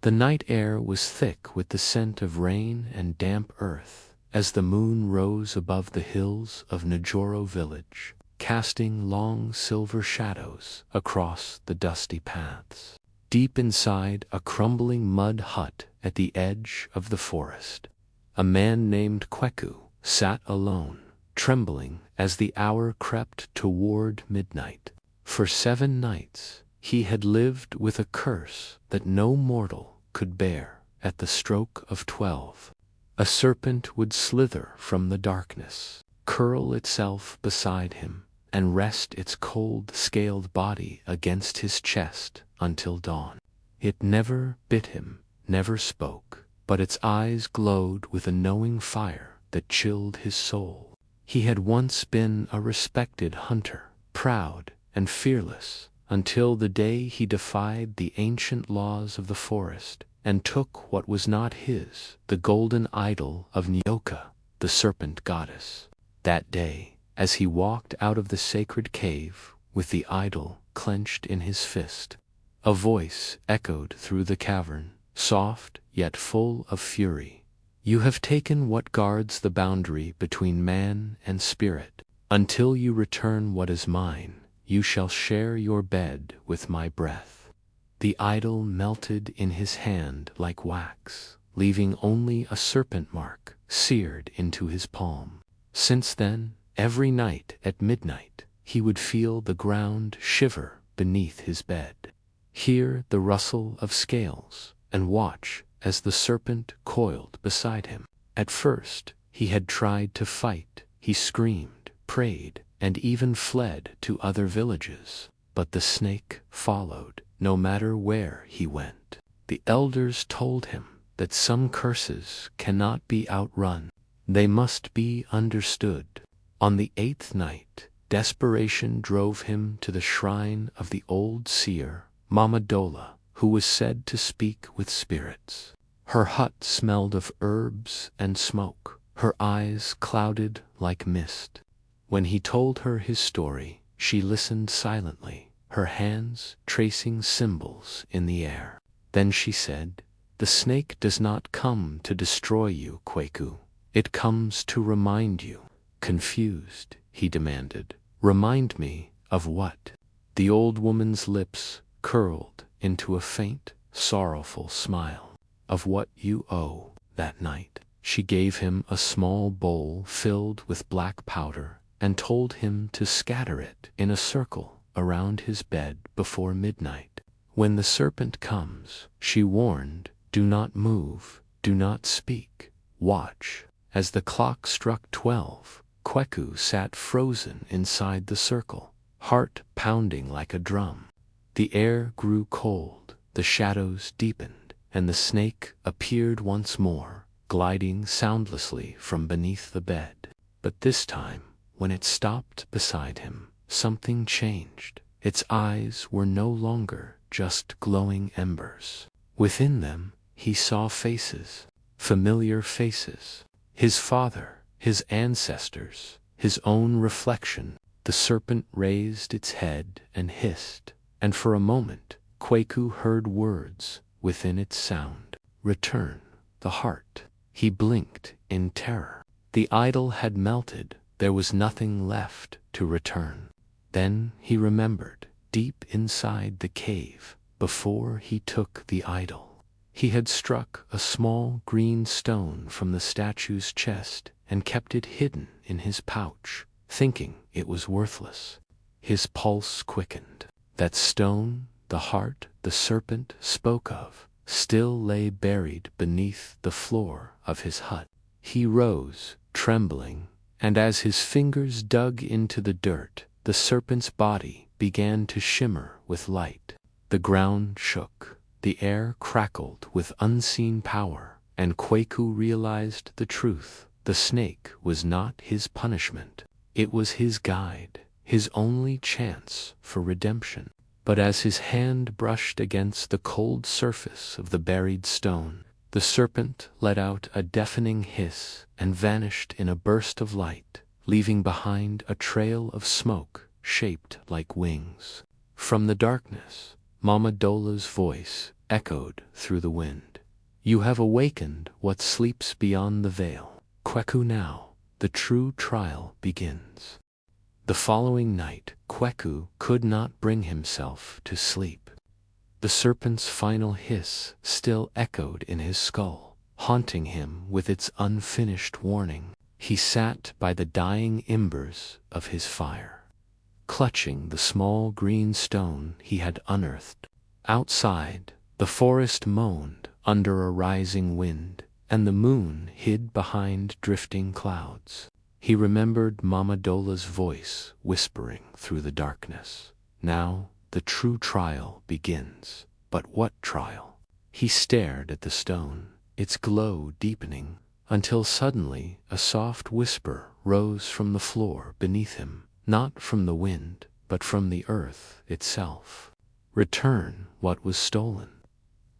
The night air was thick with the scent of rain and damp earth, as the moon rose above the hills of Najoro village, casting long silver shadows across the dusty paths. Deep inside a crumbling mud hut at the edge of the forest, a man named Kweku sat alone, trembling as the hour crept toward midnight. For 7 nights he had lived with a curse that no mortal could bear. At the stroke of 12, a serpent would slither from the darkness, curl itself beside him, and rest its cold, scaled body against his chest until dawn. It never bit him, never spoke, but its eyes glowed with a knowing fire that chilled his soul. He had once been a respected hunter, proud and fearless, until the day he defied the ancient laws of the forest and took what was not his, the golden idol of Nyoka, the serpent goddess. That day, as he walked out of the sacred cave with the idol clenched in his fist, a voice echoed through the cavern, soft yet full of fury. You have taken what guards the boundary between man and spirit. Until you return what is mine, you shall share your bed with my breath. The idol melted in his hand like wax, leaving only a serpent mark seared into his palm. Since then, every night at midnight, he would feel the ground shiver beneath his bed, hear the rustle of scales, and watch as the serpent coiled beside him. At first, he had tried to fight. He screamed, prayed, and even fled to other villages. But the snake followed, no matter where he went. The elders told him that some curses cannot be outrun. They must be understood. On the 8th night, desperation drove him to the shrine of the old seer, Mama Dola, who was said to speak with spirits. Her hut smelled of herbs and smoke, her eyes clouded like mist. When he told her his story, she listened silently, her hands tracing symbols in the air. Then she said, "The snake does not come to destroy you, Kweku. It comes to remind you." Confused, he demanded, "Remind me of what?" The old woman's lips curled into a faint, sorrowful smile. "Of what you owe." That night, she gave him a small bowl filled with black powder and told him to scatter it in a circle around his bed before midnight. "When the serpent comes," she warned, "do not move, do not speak, watch." As the clock struck 12, Kweku sat frozen inside the circle, heart pounding like a drum. The air grew cold, the shadows deepened, and the snake appeared once more, gliding soundlessly from beneath the bed. But this time, when it stopped beside him, something changed. Its eyes were no longer just glowing embers. Within them, he saw faces, familiar faces. His father, his ancestors, his own reflection. The serpent raised its head and hissed, and for a moment, Kweku heard words within its sound. "Return, the heart." He blinked in terror. The idol had melted. There was nothing left to return. Then he remembered, deep inside the cave, before he took the idol, he had struck a small green stone from the statue's chest and kept it hidden in his pouch, thinking it was worthless. His pulse quickened. That stone, the heart the serpent spoke of, still lay buried beneath the floor of his hut. He rose, trembling, and as his fingers dug into the dirt, the serpent's body began to shimmer with light. The ground shook, the air crackled with unseen power, and Kweku realized the truth. The snake was not his punishment. It was his guide, his only chance for redemption. But as his hand brushed against the cold surface of the buried stone, the serpent let out a deafening hiss and vanished in a burst of light, leaving behind a trail of smoke shaped like wings. From the darkness, Mama Dola's voice echoed through the wind. You have awakened what sleeps beyond the veil. Kweku, now the true trial begins. The following night, Kweku could not bring himself to sleep. The serpent's final hiss still echoed in his skull, haunting him with its unfinished warning. He sat by the dying embers of his fire, clutching the small green stone he had unearthed. Outside, the forest moaned under a rising wind, and the moon hid behind drifting clouds. He remembered Mama Dola's voice whispering through the darkness. Now the true trial begins. But what trial? He stared at the stone, its glow deepening, until suddenly a soft whisper rose from the floor beneath him, not from the wind, but from the earth itself. Return what was stolen.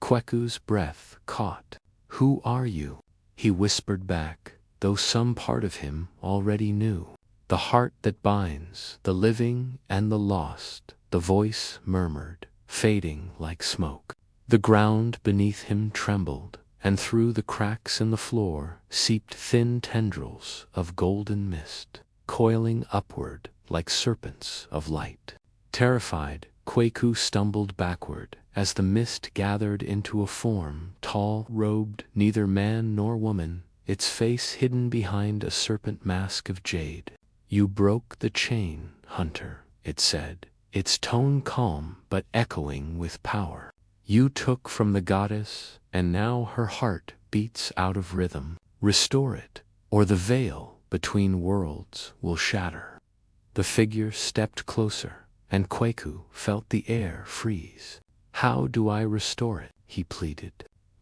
Kweku's breath caught. Who are you? He whispered back, though some part of him already knew. The heart that binds the living and the lost, the voice murmured, fading like smoke. The ground beneath him trembled, and through the cracks in the floor seeped thin tendrils of golden mist, coiling upward like serpents of light. Terrified, Kweku stumbled backward as the mist gathered into a form tall, robed, neither man nor woman, its face hidden behind a serpent mask of jade. You broke the chain, hunter, it said, its tone calm but echoing with power. You took from the goddess, and now her heart beats out of rhythm. Restore it, or the veil between worlds will shatter. The figure stepped closer, and Kweku felt the air freeze. How do I restore it? He pleaded.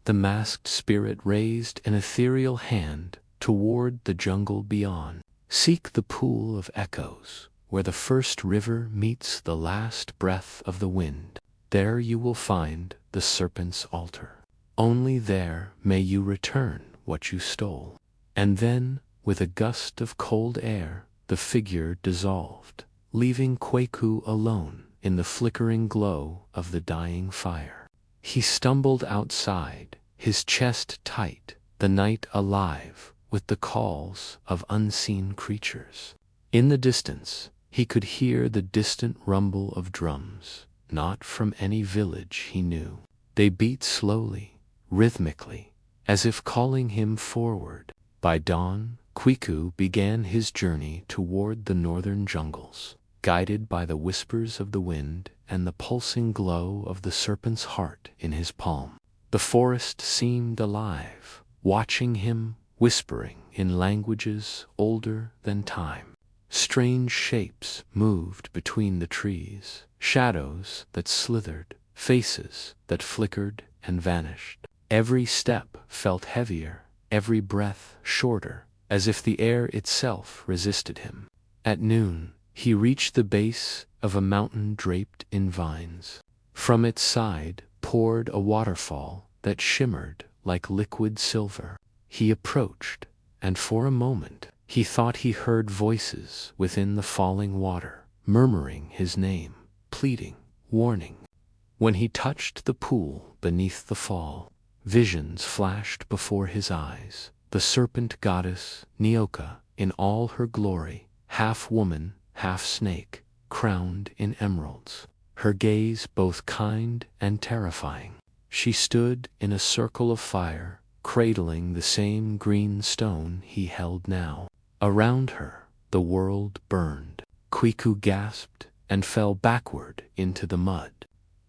The masked spirit raised an ethereal hand toward the jungle beyond. Seek the pool of echoes, where the first river meets the last breath of the wind. There you will find the serpent's altar. Only there may you return what you stole. And then, with a gust of cold air, the figure dissolved, leaving Kweku alone in the flickering glow of the dying fire. He stumbled outside, his chest tight, the night alive with the calls of unseen creatures. In the distance, he could hear the distant rumble of drums, not from any village he knew. They beat slowly, rhythmically, as if calling him forward. By dawn, Kweku began his journey toward the northern jungles, guided by the whispers of the wind and the pulsing glow of the serpent's heart in his palm. The forest seemed alive, watching him, whispering in languages older than time. Strange shapes moved between the trees, shadows that slithered, faces that flickered and vanished. Every step felt heavier, every breath shorter, as if the air itself resisted him. At noon, he reached the base of a mountain draped in vines. From its side poured a waterfall that shimmered like liquid silver. He approached, and for a moment he thought he heard voices within the falling water, murmuring his name, pleading, warning. When he touched the pool beneath the fall, visions flashed before his eyes. The serpent goddess, Nyoka, in all her glory, half woman, half snake, crowned in emeralds. Her gaze both kind and terrifying. She stood in a circle of fire, cradling the same green stone he held now. Around her, the world burned. Kweku gasped and fell backward into the mud.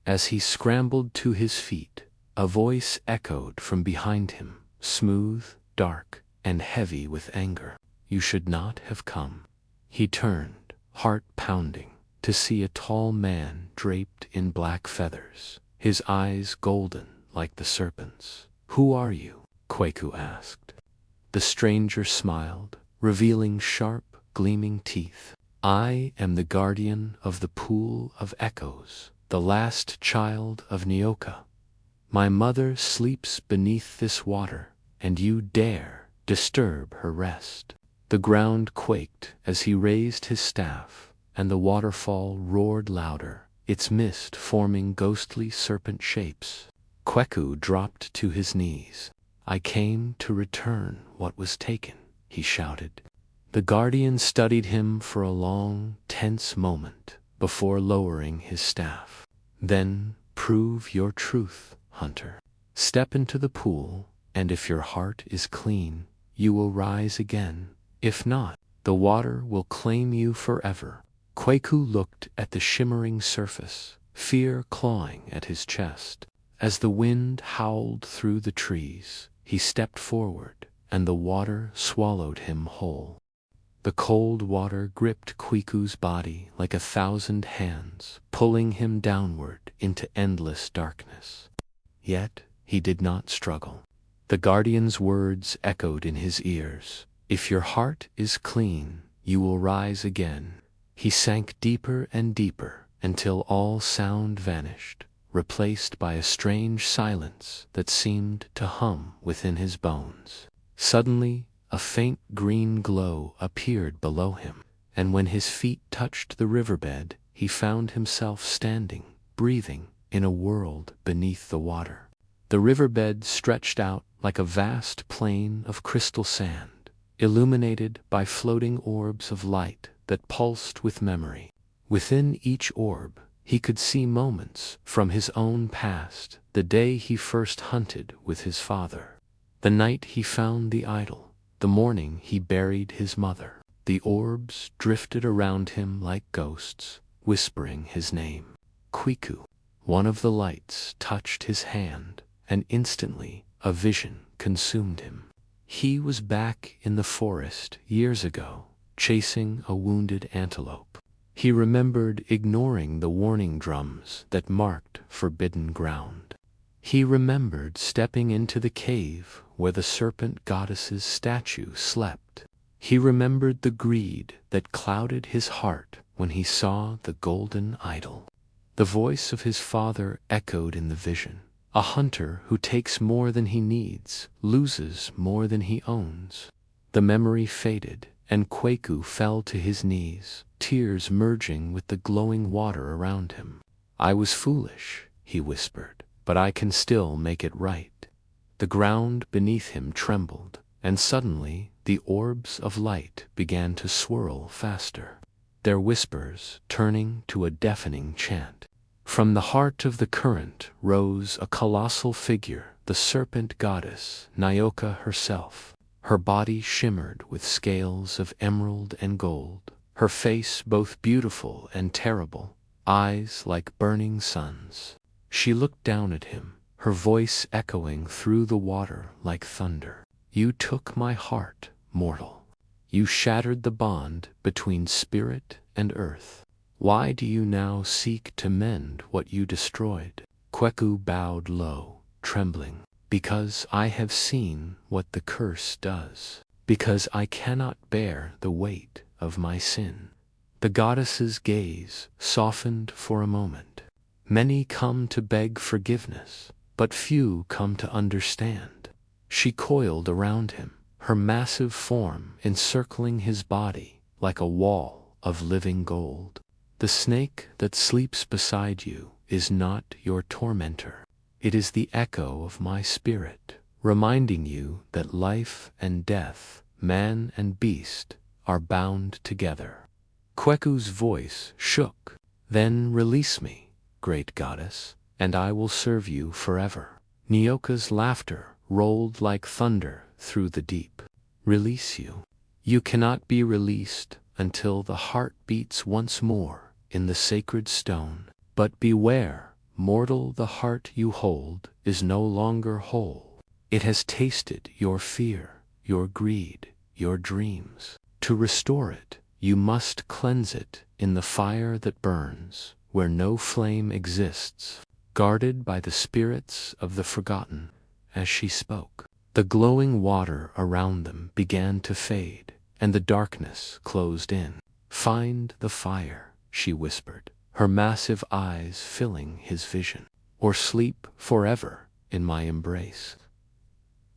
As he scrambled to his feet, a voice echoed from behind him, smooth, dark, and heavy with anger. You should not have come. He turned, heart pounding, to see a tall man draped in black feathers, his eyes golden like the serpent's. Who are you? Kweku asked. The stranger smiled, revealing sharp, gleaming teeth. I am the guardian of the pool of echoes, the last child of Nyoka. My mother sleeps beneath this water, and you dare disturb her rest. The ground quaked as he raised his staff, and the waterfall roared louder, its mist forming ghostly serpent shapes. Kweku dropped to his knees. "I came to return what was taken," he shouted. The guardian studied him for a long, tense moment before lowering his staff. "Then prove your truth, hunter. Step into the pool, and if your heart is clean, you will rise again. If not, the water will claim you forever." Kweku looked at the shimmering surface, fear clawing at his chest. As the wind howled through the trees, he stepped forward, and the water swallowed him whole. The cold water gripped Kweku's body like 1,000 hands, pulling him downward into endless darkness. Yet he did not struggle. The guardian's words echoed in his ears. "If your heart is clean, you will rise again." He sank deeper and deeper until all sound vanished, replaced by a strange silence that seemed to hum within his bones. Suddenly, a faint green glow appeared below him, and when his feet touched the riverbed, he found himself standing, breathing, in a world beneath the water. The riverbed stretched out like a vast plain of crystal sand, illuminated by floating orbs of light that pulsed with memory. Within each orb, he could see moments from his own past, the day he first hunted with his father, the night he found the idol, the morning he buried his mother. The orbs drifted around him like ghosts, whispering his name. Kweku. One of the lights touched his hand, and instantly a vision consumed him. He was back in the forest years ago, chasing a wounded antelope. He remembered ignoring the warning drums that marked forbidden ground. He remembered stepping into the cave where the serpent goddess's statue slept. He remembered the greed that clouded his heart when he saw the golden idol. The voice of his father echoed in the vision. A hunter who takes more than he needs loses more than he owns. The memory faded, and Kweku fell to his knees, tears merging with the glowing water around him. "I was foolish," he whispered, "but I can still make it right." The ground beneath him trembled, and suddenly the orbs of light began to swirl faster, their whispers turning to a deafening chant. From the heart of the current rose a colossal figure, the serpent goddess, Nyoka herself. Her body shimmered with scales of emerald and gold, her face both beautiful and terrible, eyes like burning suns. She looked down at him, her voice echoing through the water like thunder. "You took my heart, mortal. You shattered the bond between spirit and earth. Why do you now seek to mend what you destroyed?" Kweku bowed low, trembling. "Because I have seen what the curse does. Because I cannot bear the weight of my sin." The goddess's gaze softened for a moment. "Many come to beg forgiveness, but few come to understand." She coiled around him, her massive form encircling his body like a wall of living gold. "The snake that sleeps beside you is not your tormentor. It is the echo of my spirit, reminding you that life and death, man and beast, are bound together." Kweku's voice shook. "Then release me, great goddess, and I will serve you forever." Nyoka's laughter rolled like thunder through the deep. "Release you? You cannot be released until the heart beats once more in the sacred stone. But beware, mortal, the heart you hold is no longer whole. It has tasted your fear, your greed, your dreams. To restore it, you must cleanse it in the fire that burns, where no flame exists, guarded by the spirits of the forgotten." As she spoke, the glowing water around them began to fade, and the darkness closed in. "Find the fire," she whispered, her massive eyes filling his vision, "or sleep forever in my embrace."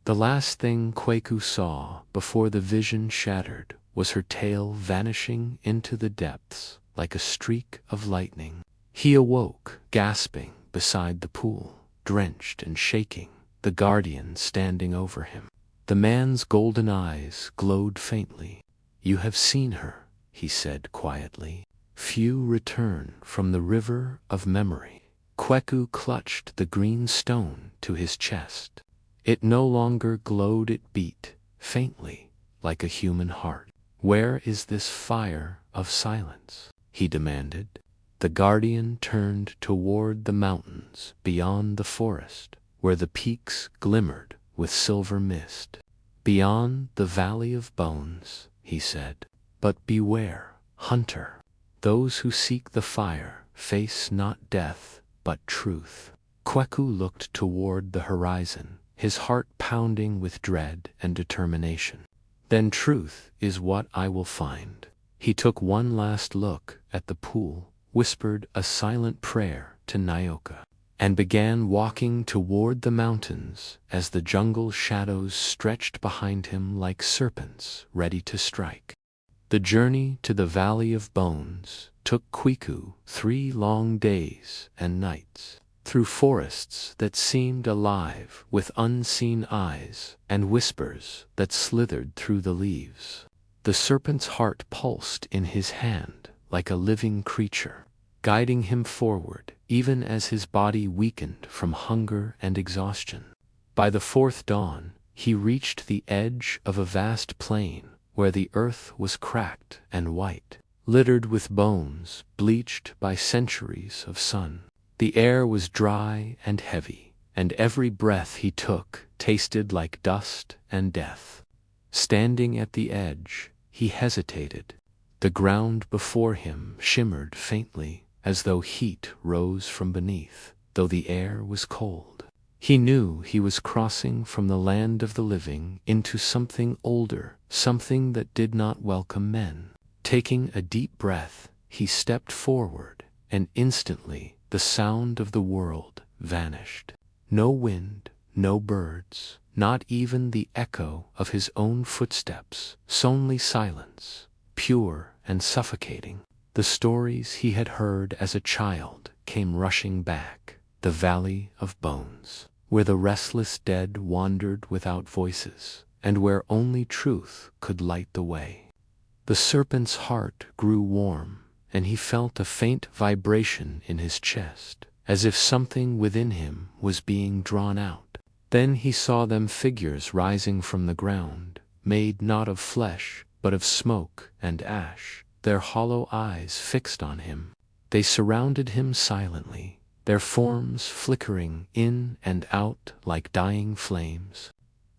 The last thing Kweku saw before the vision shattered was her tail vanishing into the depths like a streak of lightning. He awoke, gasping, beside the pool. drenched and shaking, the guardian standing over him. The man's golden eyes glowed faintly. "You have seen her," he said quietly. "Few return from the river of memory." Kweku clutched the green stone to his chest. It no longer glowed, it beat, faintly, like a human heart. "Where is this fire of silence?" he demanded. The guardian turned toward the mountains beyond the forest, where the peaks glimmered with silver mist. "Beyond the valley of bones," he said. "But beware, hunter. Those who seek the fire face not death, but truth." Kweku looked toward the horizon, his heart pounding with dread and determination. "Then truth is what I will find." He took one last look at the pool, whispered a silent prayer to Nyoka, and began walking toward the mountains as the jungle shadows stretched behind him like serpents ready to strike. The journey to the Valley of Bones took Kweku 3 long days and nights, through forests that seemed alive with unseen eyes and whispers that slithered through the leaves. The serpent's heart pulsed in his hand like a living creature, guiding him forward even as his body weakened from hunger and exhaustion. By the 4th dawn, he reached the edge of a vast plain where the earth was cracked and white, littered with bones bleached by centuries of sun. The air was dry and heavy, and every breath he took tasted like dust and death. Standing at the edge, he hesitated. The ground before him shimmered faintly, as though heat rose from beneath, though the air was cold. He knew he was crossing from the land of the living into something older, something that did not welcome men. Taking a deep breath, he stepped forward, and instantly the sound of the world vanished. No wind, no birds, not even the echo of his own footsteps, only silence, pure and suffocating. The stories he had heard as a child came rushing back. The Valley of Bones, where the restless dead wandered without voices, and where only truth could light the way. The serpent's heart grew warm, and he felt a faint vibration in his chest, as if something within him was being drawn out. Then he saw them figures rising from the ground, made not of flesh, but of smoke and ash, their hollow eyes fixed on him. They surrounded him silently, their forms flickering in and out like dying flames.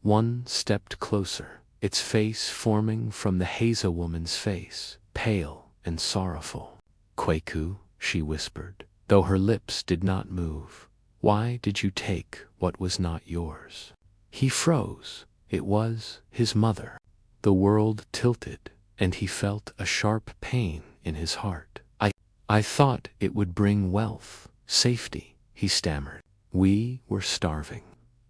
One stepped closer, its face forming from the Haza woman's face, pale and sorrowful. "Kweku," she whispered, though her lips did not move, "why did you take what was not yours?" He froze. It was his mother. The world tilted, and he felt a sharp pain in his heart. I thought it would bring wealth, safety," he stammered. "We were starving."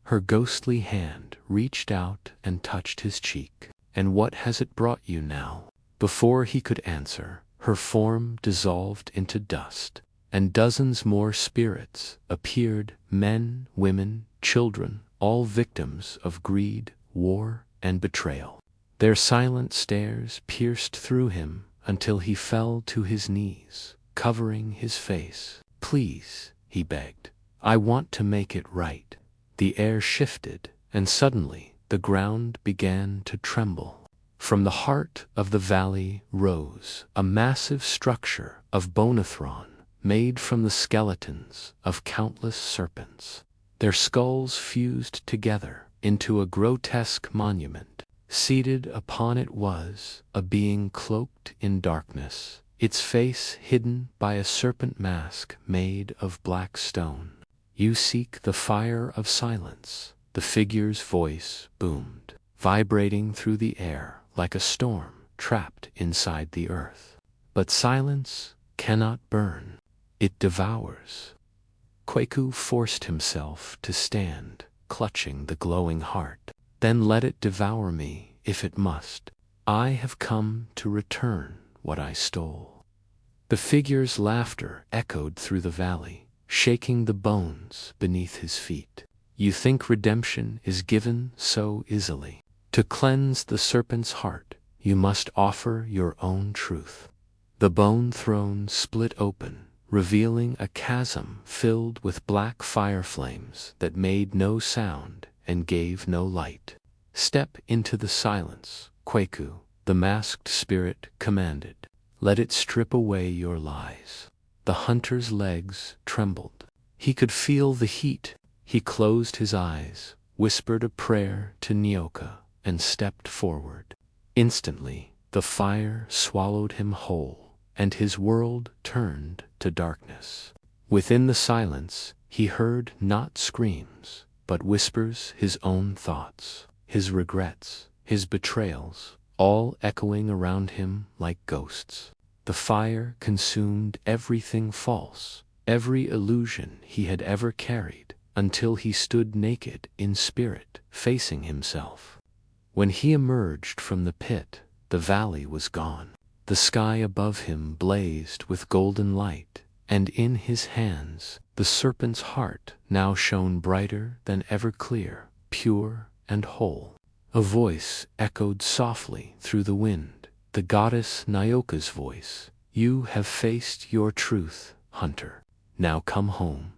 Her ghostly hand reached out and touched his cheek. "And what has it brought you now?" Before he could answer, her form dissolved into dust, and dozens more spirits appeared, men, women, children, all victims of greed, war, and betrayal. Their silent stares pierced through him until he fell to his knees, covering his face. "Please," he begged, "I want to make it right." The air shifted, and suddenly the ground began to tremble. From the heart of the valley rose a massive structure of bonathron, made from the skeletons of countless serpents. Their skulls fused together into a grotesque monument. Seated upon it was a being cloaked in darkness, its face hidden by a serpent mask made of black stone. "You seek the fire of silence," the figure's voice boomed, vibrating through the air like a storm trapped inside the earth. "But silence cannot burn. It devours." Kweku forced himself to stand, clutching the glowing heart. "Then let it devour me, if it must. I have come to return what I stole." The figure's laughter echoed through the valley. shaking the bones beneath his feet. You think redemption is given so easily. To cleanse the serpent's heart, you must offer your own truth. The bone throne split open, revealing a chasm filled with black fire flames that made no sound and gave no light. Step into the silence, Kwaku, the masked spirit commanded. Let it strip away your lies. The hunter's legs trembled. He could feel the heat. He closed his eyes, whispered a prayer to Nyoka, and stepped forward. Instantly, the fire swallowed him whole, and his world turned to darkness. Within the silence, he heard not screams, but whispers, his own thoughts, his regrets, his betrayals, all echoing around him like ghosts. The fire consumed everything false, every illusion he had ever carried, until he stood naked in spirit, facing himself. When he emerged from the pit, the valley was gone. The sky above him blazed with golden light, and in his hands the serpent's heart now shone brighter than ever, clear, pure, and whole. A voice echoed softly through the wind, the goddess Nyoka's voice. You have faced your truth, hunter. Now come home.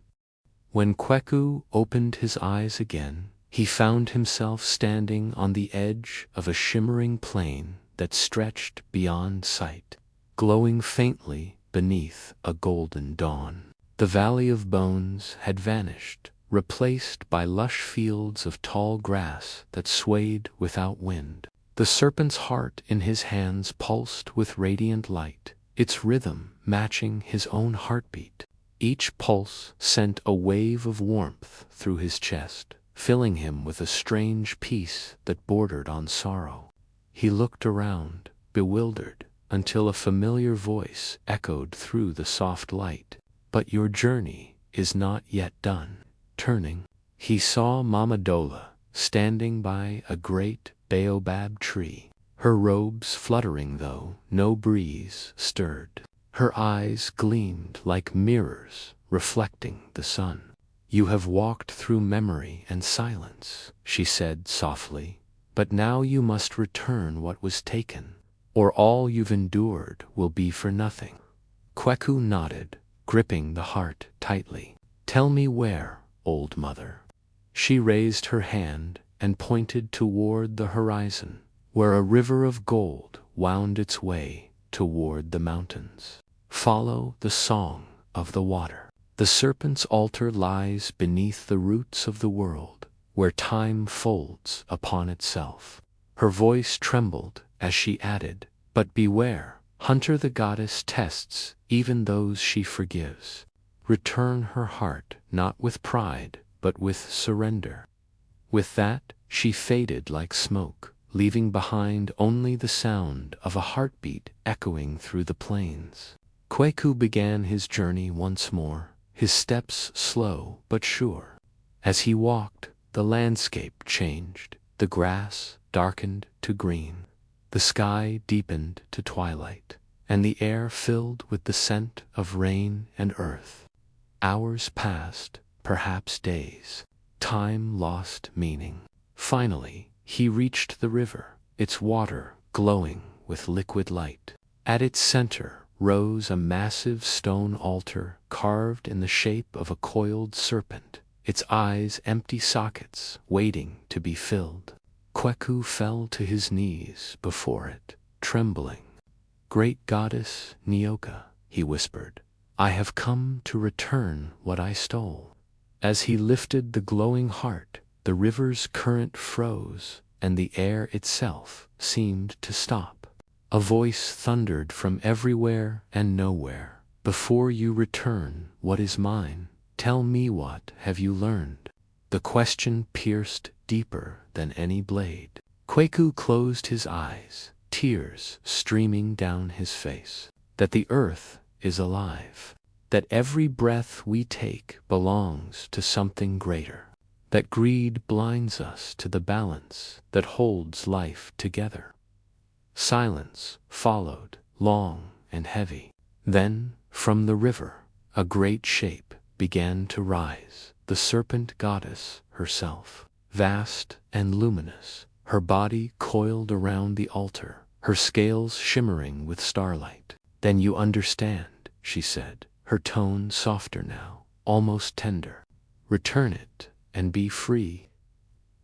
When Kwaku opened his eyes again, he found himself standing on the edge of a shimmering plain that stretched beyond sight, glowing faintly beneath a golden dawn. The Valley of Bones had vanished, replaced by lush fields of tall grass that swayed without wind. The serpent's heart in his hands pulsed with radiant light, its rhythm matching his own heartbeat. Each pulse sent a wave of warmth through his chest, filling him with a strange peace that bordered on sorrow. He looked around, bewildered, until a familiar voice echoed through the soft light. But your journey is not yet done. Turning, he saw Mama Dola standing by a great baobab tree, her robes fluttering though no breeze stirred. Her eyes gleamed like mirrors reflecting the sun. You have walked through memory and silence, she said softly, but now you must return what was taken, or all you've endured will be for nothing. Kwaku nodded, gripping the heart tightly. Tell me where, old mother. She raised her hand and pointed toward the horizon, where a river of gold wound its way toward the mountains. Follow the song of the water. The serpent's altar lies beneath the roots of the world, where time folds upon itself. Her voice trembled as she added, but beware, hunter, the goddess tests even those she forgives. Return her heart not with pride, but with surrender. With that, she faded like smoke, leaving behind only the sound of a heartbeat echoing through the plains. Kwaku began his journey once more, his steps slow but sure. As he walked, the landscape changed. The grass darkened to green, the sky deepened to twilight, and the air filled with the scent of rain and earth. Hours passed, perhaps days. Time lost meaning. Finally, he reached the river, its water glowing with liquid light. At its center rose a massive stone altar carved in the shape of a coiled serpent, its eyes empty sockets waiting to be filled. Kwaku fell to his knees before it, trembling. Great goddess Nyoka, he whispered, I have come to return what I stole. As he lifted the glowing heart, the river's current froze, and the air itself seemed to stop. A voice thundered from everywhere and nowhere. Before you return what is mine, tell me, what have you learned? The question pierced deeper than any blade. Kwaku closed his eyes, tears streaming down his face. That the earth is alive. That every breath we take belongs to something greater. That greed blinds us to the balance that holds life together. Silence followed, long and heavy. Then, from the river, a great shape, began to rise, the serpent goddess herself, vast and luminous, her body coiled around the altar, her scales shimmering with starlight. "Then you understand," she said, her tone softer now, almost tender. "Return it and be free."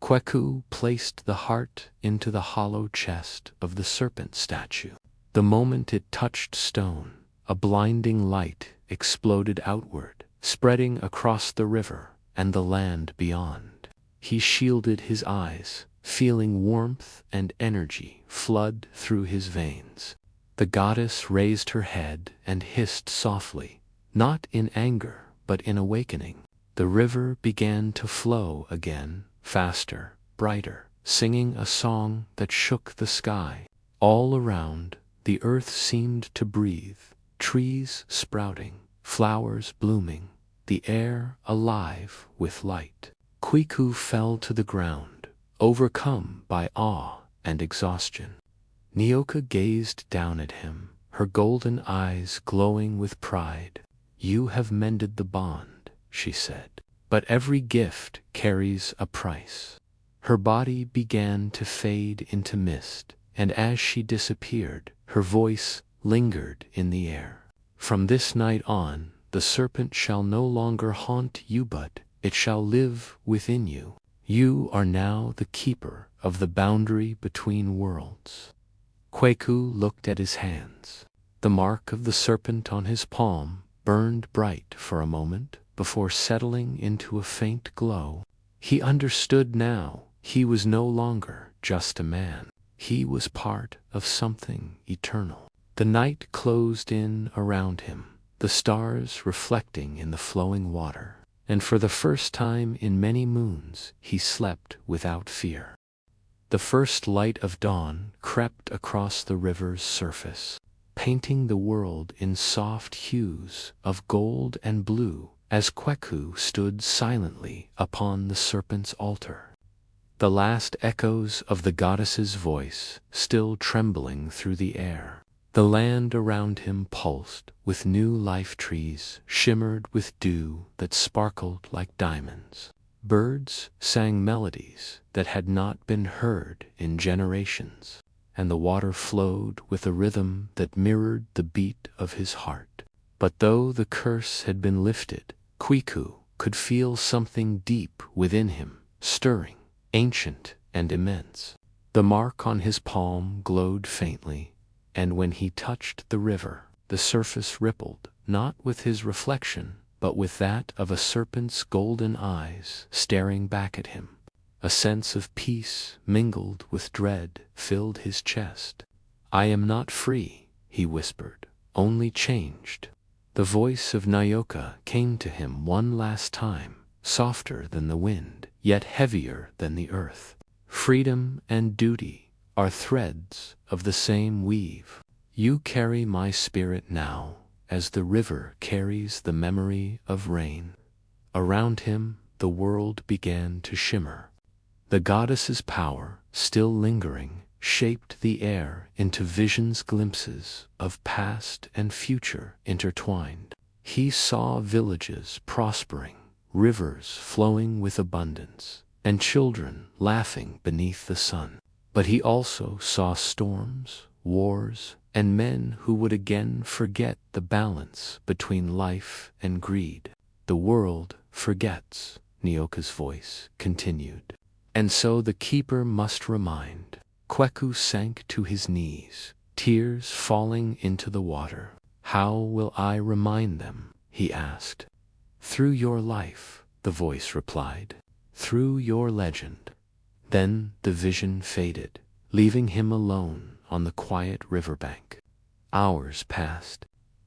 Kweku placed the heart into the hollow chest of the serpent statue. The moment it touched stone, a blinding light exploded outward, spreading across the river and the land beyond. He shielded his eyes, feeling warmth and energy flood through his veins. The goddess raised her head and hissed softly, not in anger but in awakening. The river began to flow again, faster, brighter, singing a song that shook the sky. All around, the earth seemed to breathe, trees sprouting, flowers blooming, the air alive with light. Kweku fell to the ground, overcome by awe and exhaustion. Nyoka gazed down at him, her golden eyes glowing with pride. "You have mended the bond," she said, "but every gift carries a price." Her body began to fade into mist, and as she disappeared, her voice lingered in the air. "From this night on, the serpent shall no longer haunt you, but it shall live within you. You are now the keeper of the boundary between worlds." Kweku looked at his hands. The mark of the serpent on his palm burned bright for a moment before settling into a faint glow. He understood now. He was no longer just a man. He was part of something eternal. The night closed in around him, the stars reflecting in the flowing water, and for the first time in many moons he slept without fear. The first light of dawn crept across the river's surface, painting the world in soft hues of gold and blue as Kweku stood silently upon the serpent's altar. The last echoes of the goddess's voice still trembling through the air. The land around him pulsed with new life, trees shimmered with dew that sparkled like diamonds. Birds sang melodies that had not been heard in generations, and the water flowed with a rhythm that mirrored the beat of his heart. But though the curse had been lifted, Kweku could feel something deep within him, stirring, ancient and immense. The mark on his palm glowed faintly, and when he touched the river, the surface rippled, not with his reflection, but with that of a serpent's golden eyes staring back at him. A sense of peace mingled with dread filled his chest. "I am not free," he whispered, "only changed." The voice of Nyoka came to him one last time, softer than the wind, yet heavier than the earth. "Freedom and duty are threads of the same weave. You carry my spirit now, as the river carries the memory of rain." Around him, the world began to shimmer. The goddess's power, still lingering, shaped the air into visions, glimpses of past and future intertwined. He saw villages prospering, rivers flowing with abundance, and children laughing beneath the sun. But he also saw storms, wars, and men who would again forget the balance between life and greed. "The world forgets," Nyoka's voice continued. "And so the keeper must remind." Kweku sank to his knees, tears falling into the water. "How will I remind them?" he asked. "Through your life," the voice replied. "Through your legend." Then the vision faded, leaving him alone on the quiet riverbank. Hours passed.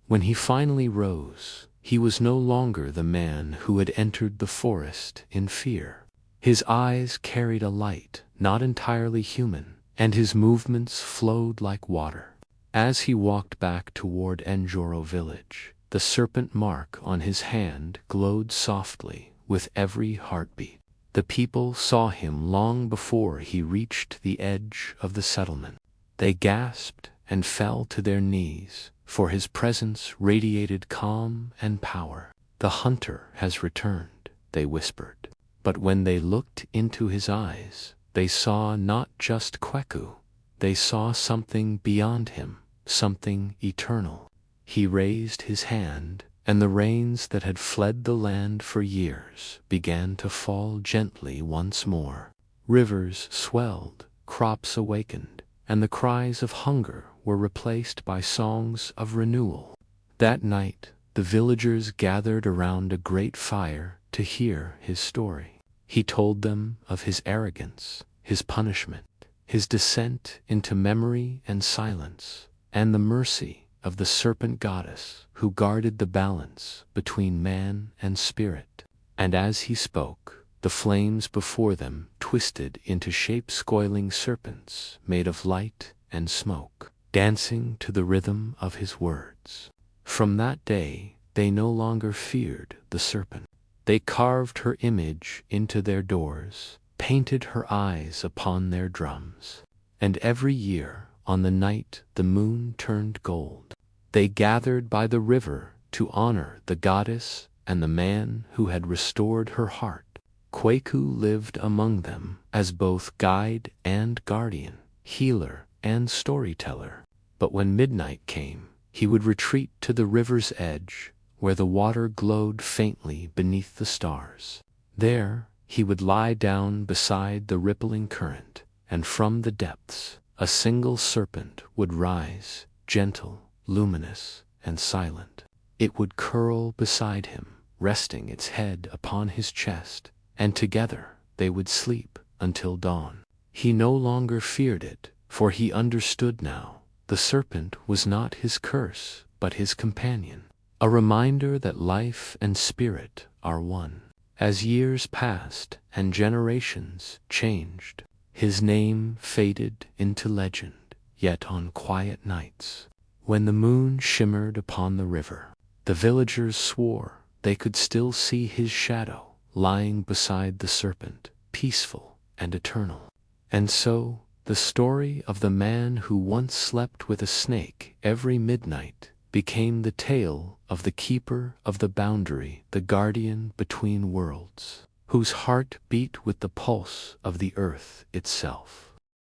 When he finally rose, he was no longer the man who had entered the forest in fear. His eyes carried a light not entirely human, and his movements flowed like water. As he walked back toward Enjoro village, the serpent mark on his hand glowed softly with every heartbeat. The people saw him long before he reached the edge of the settlement. They gasped and fell to their knees, for his presence radiated calm and power. "The hunter has returned," they whispered. But when they looked into his eyes, they saw not just Kweku. They saw something beyond him, something eternal. He raised his hand, and the rains that had fled the land for years began to fall gently once more. Rivers swelled, crops awakened, and the cries of hunger were replaced by songs of renewal. That night, the villagers gathered around a great fire to hear his story. He told them of his arrogance, his punishment, his descent into memory and silence, and the mercy of the serpent goddess who guarded the balance between man and spirit. And as he spoke, the flames before them twisted into shape-spoiling serpents made of light and smoke, dancing to the rhythm of his words. From that day, they no longer feared the serpent. They carved her image into their doors, painted her eyes upon their drums, and every year, on the night the moon turned gold, they gathered by the river to honor the goddess and the man who had restored her heart. Kweku lived among them as both guide and guardian, healer and storyteller. But when midnight came, he would retreat to the river's edge, where the water glowed faintly beneath the stars. There, he would lie down beside the rippling current, and from the depths, a single serpent would rise, gentle, luminous, and silent. It would curl beside him, resting its head upon his chest, and together they would sleep until dawn. He no longer feared it, for he understood now. The serpent was not his curse, but his companion, a reminder that life and spirit are one. As years passed and generations changed, his name faded into legend, yet on quiet nights, when the moon shimmered upon the river, the villagers swore they could still see his shadow lying beside the serpent, peaceful and eternal. And so, the story of the man who once slept with a snake every midnight became the tale of the keeper of the boundary, the guardian between worlds, whose heart beat with the pulse of the earth itself.